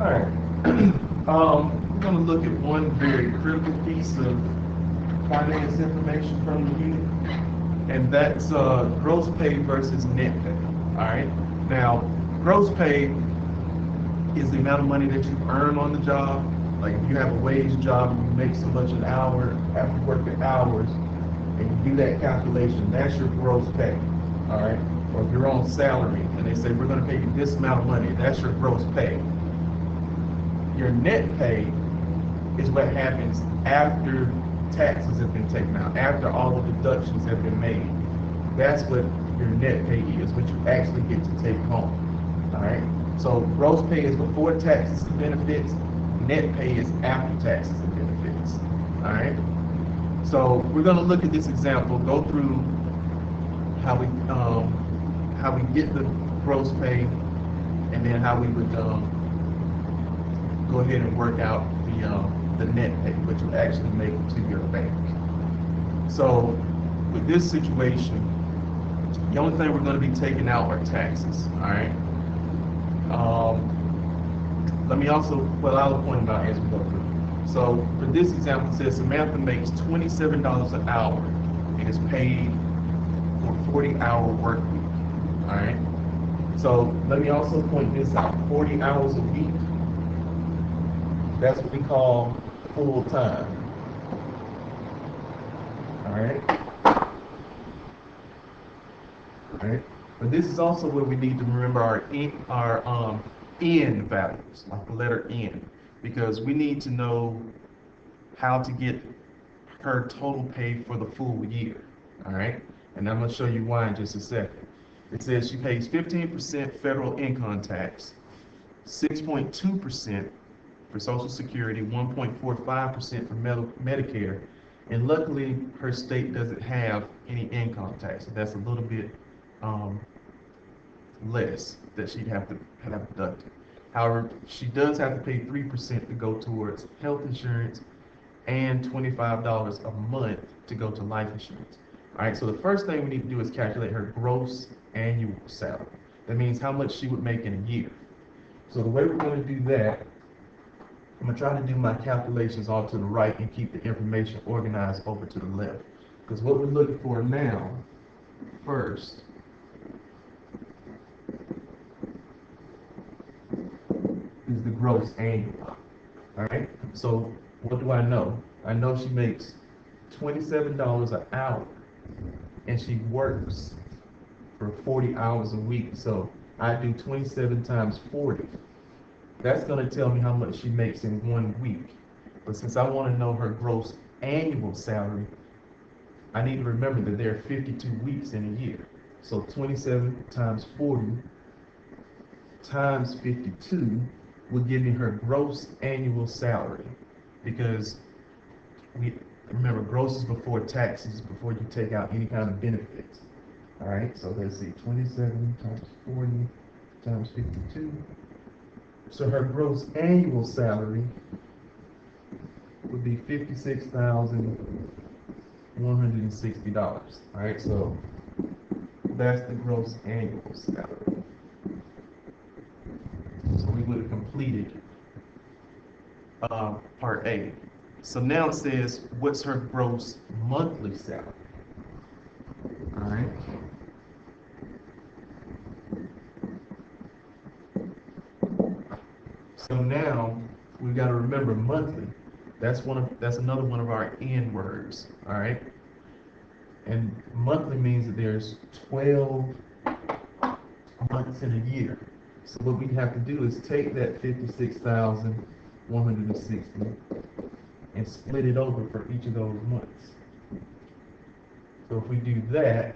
All right. We're going to look at one very critical piece of finance information from the unit, and that's gross pay versus net pay. All right. Now, gross pay is the amount of money that you earn on the job. Like if you have a wage job, you make so much an hour after you work the hours, and you do that calculation, that's your gross pay. All right. Or if you're on salary and they say we're going to pay you this amount of money, that's your gross pay. Your net pay is what happens after taxes have been taken out, after all the deductions have been made. That's what your net pay is, what you actually get to take home. All right. So gross pay is before taxes and benefits. Net pay is after taxes and benefits. All right. So we're going to look at this example, go through how we get the gross pay, and then how we would go ahead and work out the net pay, which will actually make it to your bank. So with this situation, the only thing we're going to be taking out are taxes. All right. Let me also, well, I'll point them out as we go through. So for this example, it says Samantha makes $27 an hour and is paid for a 40-hour work week. All right. So let me also point this out. 40 hours a week. That's what we call full time. All right. All right. But this is also where we need to remember our N values, like the letter N, because we need to know how to get her total pay for the full year. All right. And I'm going to show you why in just a second. It says she pays 15% federal income tax, 6.2% for Social Security, 1.45% for Medicare, and luckily her state doesn't have any income tax, so that's a little bit less that she'd have to have deducted. However, she does have to pay 3% to go towards health insurance and $25 a month to go to life insurance. All right, so the first thing we need to do is calculate her gross annual salary. That means how much she would make in a year. So the way we're going to do that, I'm going to try to do my calculations all to the right and keep the information organized over to the left. Because what we're looking for now, first, is the gross annual. All right, so what do I know? I know she makes $27 an hour and she works for 40 hours a week. So I do 27 times 40. That's going to tell me how much she makes in 1 week. But since I want to know her gross annual salary, I need to remember that there are 52 weeks in a year. So 27 times 40 times 52 will give me her gross annual salary, because we remember gross is before taxes, before you take out any kind of benefits. All right, so let's see, 27 times 40 times 52. So her gross annual salary would be $56,160. All right, so that's the gross annual salary. So we would have completed part A. So now it says, what's her gross monthly salary? All right. So now we've got to remember monthly. That's another one of our N words. All right. And monthly means that there's 12 months in a year. So what we have to do is take that 56,160 and split it over for each of those months. So if we do that,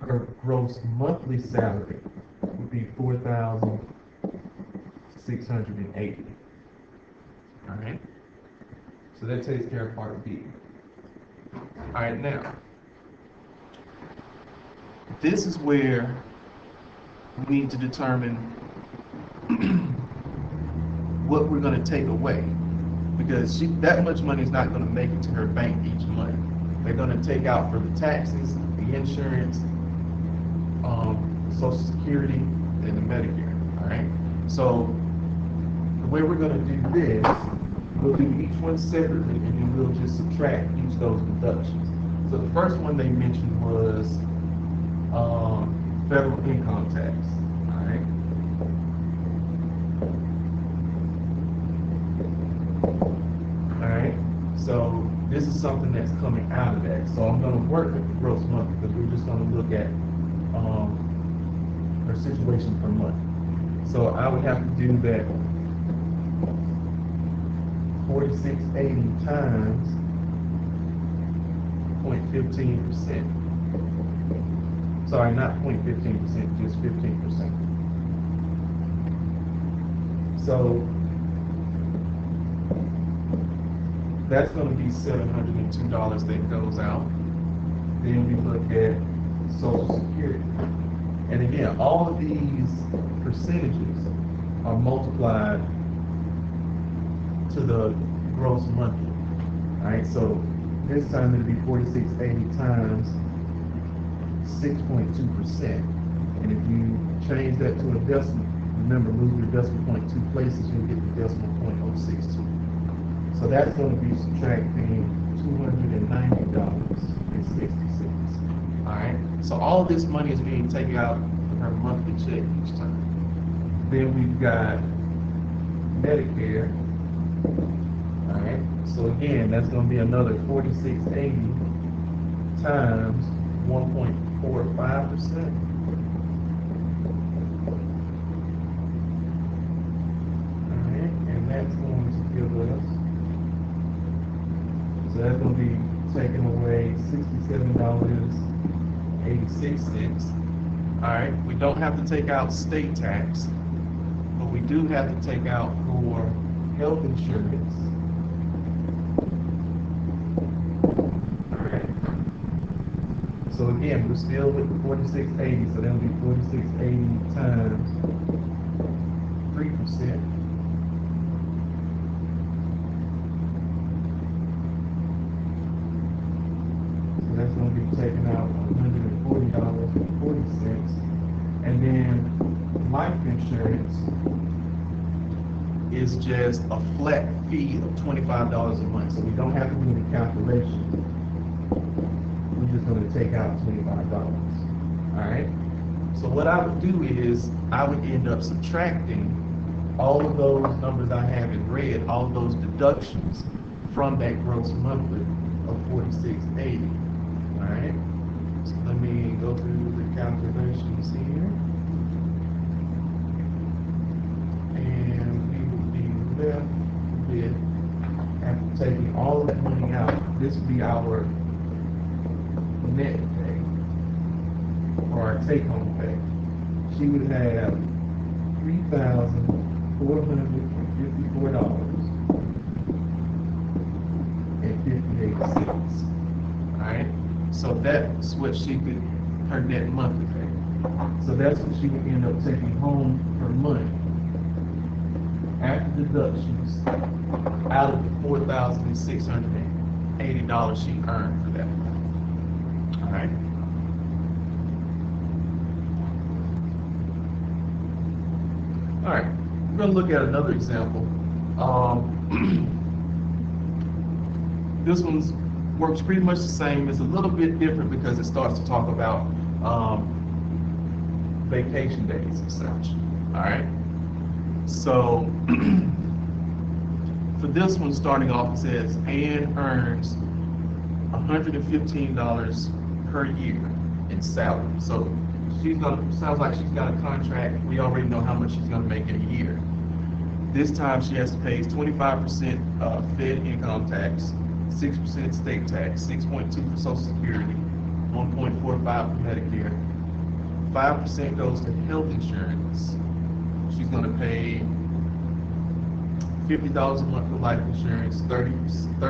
her gross monthly salary would be $4,680. All right. So that takes care of part B. All right, now this is where we need to determine what we're going to take away, because that much money is not going to make it to her bank each month. They're going to take out for the taxes, the insurance, Social Security, and the Medicare. All right. So way we're gonna do this, we'll do each one separately, and then we'll just subtract each of those deductions. So the first one they mentioned was federal income tax. All right. All right. So this is something that's coming out of that. So I'm going to work with the gross monthly because we're just going to look at her situation per month. So I would have to do that 4680 times 0.15%. Sorry, not 0.15%, just 15%. So that's going to be $702 that goes out. Then we look at Social Security. And again, all of these percentages are multiplied to the gross monthly. All right, so this time it'll be 4680 times 6.2%. And if you change that to a decimal, remember, move your decimal point 2 places, you'll get the decimal point 0.062. So that's going to be subtracting $290.60. All right. So all of this money is being taken out of her monthly check each time. Then we've got Medicare. All right. So again, that's going to be another 4680 times 1.45%. All right, and that's going to give us. So that's going to be taking away $67.86. All right, we don't have to take out state tax, but we do have to take out for health insurance. All right. So again, we're still with the 4680, so that'll be 4680 times 3%. That's going to be taking out $140.40. And then life insurance is just a flat fee of $25 a month. So we don't have to do any calculation. We're just going to take out $25. All right. So what I would do is I would end up subtracting all of those numbers I have in red, all of those deductions from that gross monthly of 4680. All right, so let me go through the calculations here. And we will be left with, after taking all of that money out, this would be our net pay, or our take-home pay. She would have $3,454.58. All right. So that's what she could, her net monthly pay. So that's what she would end up taking home per month after deductions out of the $4,680 she earned for that month. All right. All right. We're going to look at another example. This one's works pretty much the same. It's a little bit different because it starts to talk about vacation days and such. All right. So for this one, starting off, it says Ann earns $115 per year in salary. So sounds like she's got a contract. We already know how much she's gonna make in a year. This time she has to pay 25% Fed income tax, 6% state tax, 6.2% for Social Security, 1.45% for Medicare, 5% goes to health insurance. She's going to pay $50 a month for life insurance, $30 a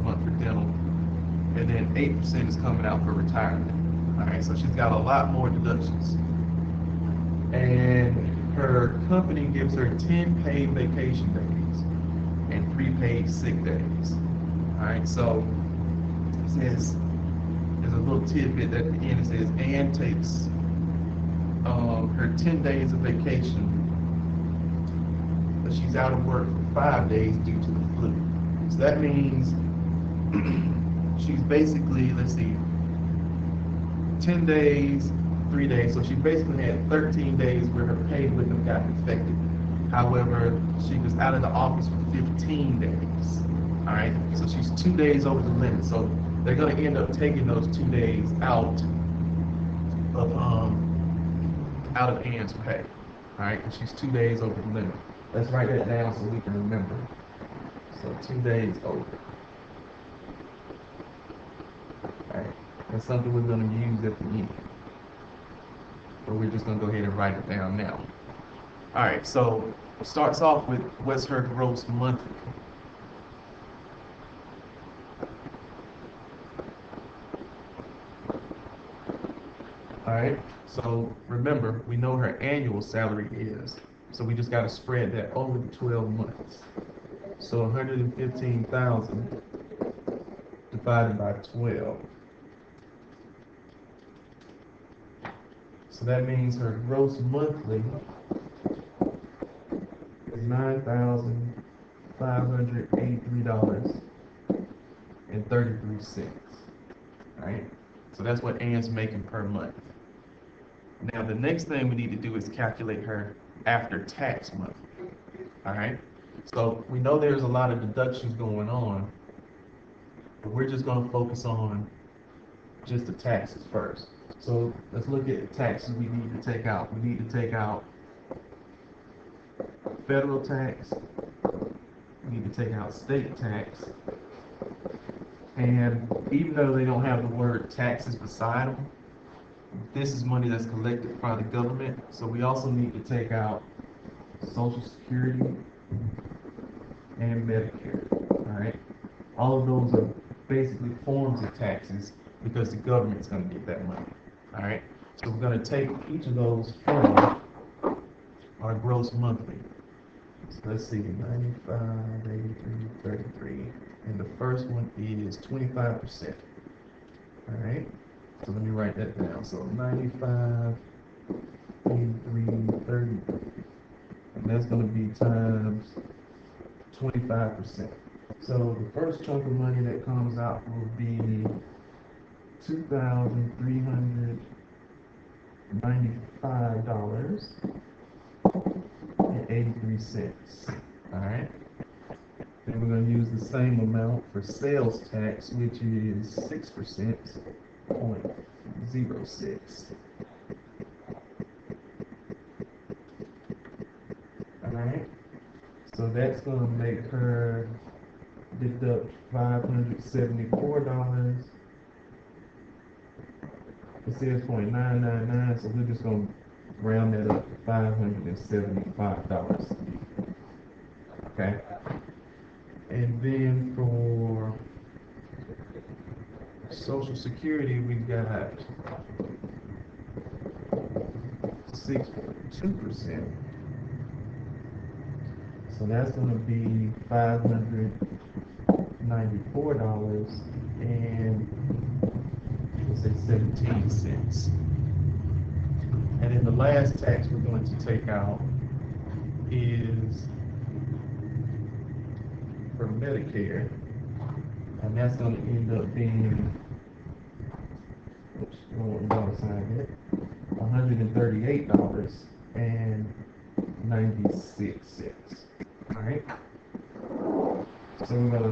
month for dental, and then 8% is coming out for retirement. All right, so she's got a lot more deductions. And her company gives her 10 paid vacation days and 3 paid sick days. All right, so it says, there's a little tidbit at the end. It says Ann takes her 10 days of vacation but she's out of work for 5 days due to the flu. So that means she's basically, let's see, 10 days, 3 days. So she basically had 13 days where her pay wouldn't have gotten affected. However, she was out of the office for 15 days. All right, so she's 2 days over the limit. So they're going to end up taking those 2 days out of Ann's pay. All right, and she's 2 days over the limit. Let's write that down so we can remember. So 2 days over. All right, that's something we're going to use at the end. But we're just going to go ahead and write it down now. All right, so starts off with what's her gross monthly. All right, so remember, we know her annual salary is, so we just got to spread that over the 12 months. So 115,000 divided by 12. So that means her gross monthly is $9,583.33. All right, so that's what Ann's making per month. Now, the next thing we need to do is calculate her after-tax monthly. All right, so we know there's a lot of deductions going on, but we're just going to focus on just the taxes first. So let's look at the taxes we need to take out. We need to take out federal tax, we need to take out state tax, and even though they don't have the word taxes beside them, this is money that's collected by the government, so we also need to take out Social Security and Medicare. All right, all of those are basically forms of taxes because the government's going to get that money. All right, so we're going to take each of those from our gross monthly. So let's see, 95, 83, 33, and the first one is 25%. All right, so let me write that down. So 95, 83, 33, and that's going to be times 25%. So the first chunk of money that comes out will be $2,395.83. All right. Then we're going to use the same amount for sales tax, which is 6%.06. All right. So that's going to make her deduct $574. It says .999, so we're just going to round that up to $575. Okay. And then for Social Security, we got 6.2%. So that's going to be $594 and let's say 17 cents. And then the last tax we're going to take out is for Medicare, and that's going to end up being, oops, I don't want the dollar sign here, $138.96. All right. So we're going to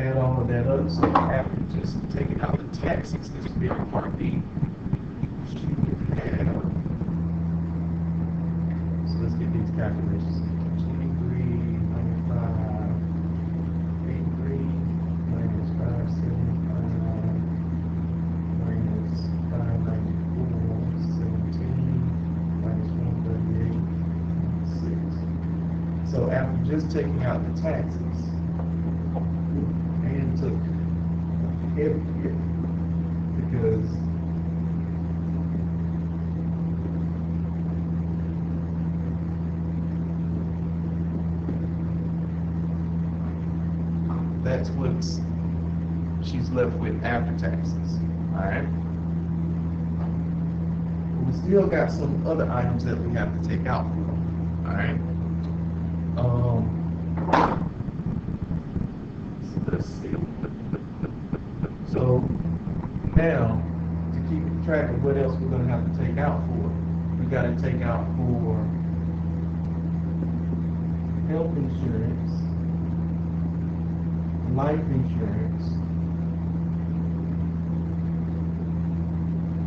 add all of that up. So after just taking out the taxes, this would be our part B. So let's get these calculations. 2395, 83 minus 575 minus 594, 17 minus 138, 6. So after just taking out the taxes, and took a heavy hit because that's what she's left with after taxes. All right, but we still got some other items that we have to take out for them. All right. Let's see. So now, to keep track of what else we're going to have to take out for, we got to take out for health insurance, life insurance.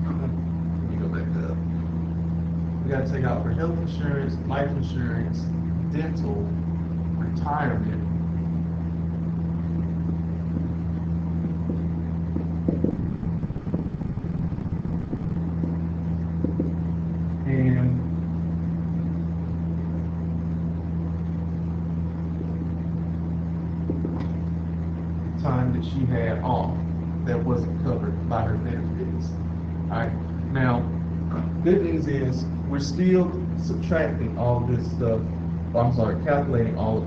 Let me go back up. We got to take out for health insurance, life insurance, dental, retirement, and time that she had off that wasn't covered by her benefits. Alright, now, good news is we're still subtracting all this stuff, calculating all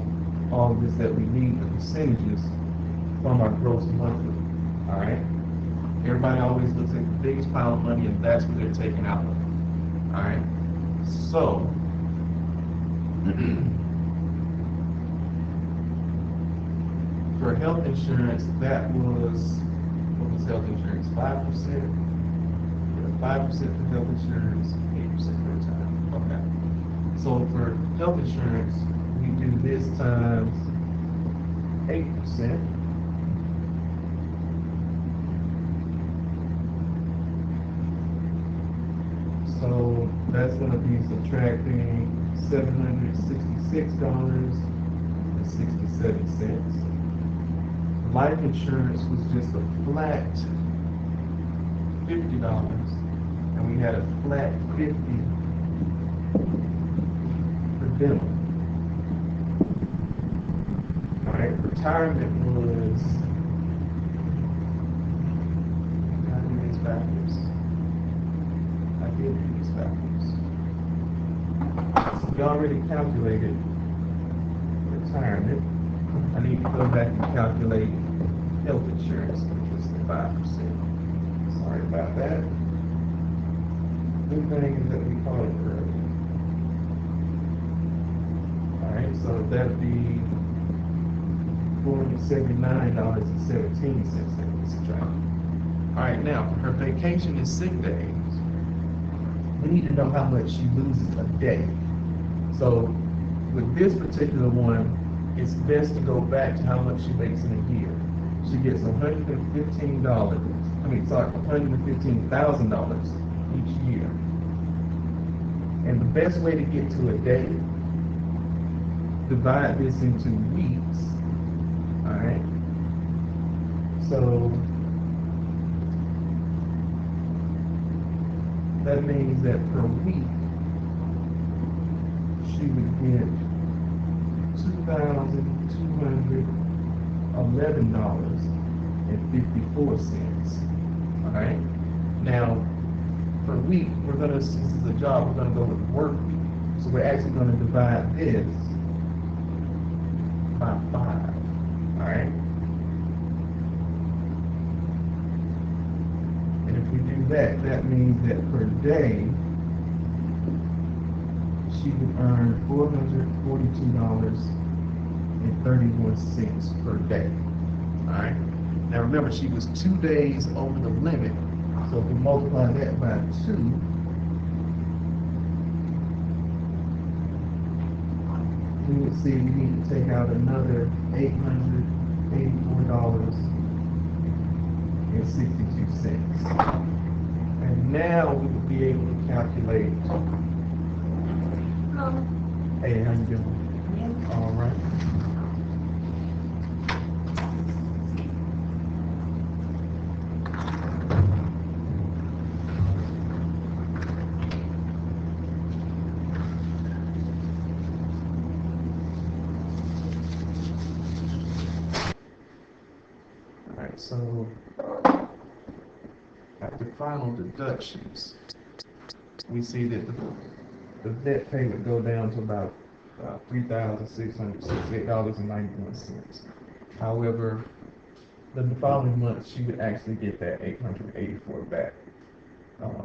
of this that we need, the percentages from our gross monthly. Alright? Everybody always looks at the biggest pile of money and that's what they're taking out of. Alright? So, for health insurance, that was, what was health insurance? 5%? Yeah, 5% for health insurance, 8% for retirement. Okay. So for health insurance, we do this times 8%. So that's going to be subtracting $766.67. Life insurance was just a flat $50, and we had a flat $50 for dental. All right, retirement was, I do this backwards. I did do this backwards. So we already calculated retirement. I need to go back and calculate health insurance, which is the 5%. Sorry about that. Good thing is that we caught it early. Alright, so that'd be $479.17 that we subtract. Alright, now for her vacation and sick days, we need to know how much she loses a day. So with this particular one, it's best to go back to how much she makes in a year. She gets $115,000 each year. And the best way to get to a day, divide this into weeks. Alright? So that means that per week she would get $2,211.54. Alright? Now, per week, since it's a job, we're gonna go with work week. So we're actually gonna divide this by 5. Alright? And if we do that, that means that per day, she would earn $442.31 per day. Alright? Now remember, she was 2 days over the limit. So if we multiply that by 2, we would see we need to take out another $884.62. And now we would be able to calculate. Hey, how you doing? Yeah. All right. All right, so after final deductions, we see that the net pay would go down to about $3,668.91. However, the following month she would actually get that $884 back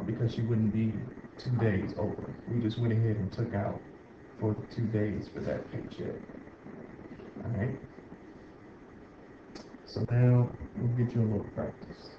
because she wouldn't be 2 days over. We just went ahead and took out for the 2 days for that paycheck. All right. So now we'll get you a little practice.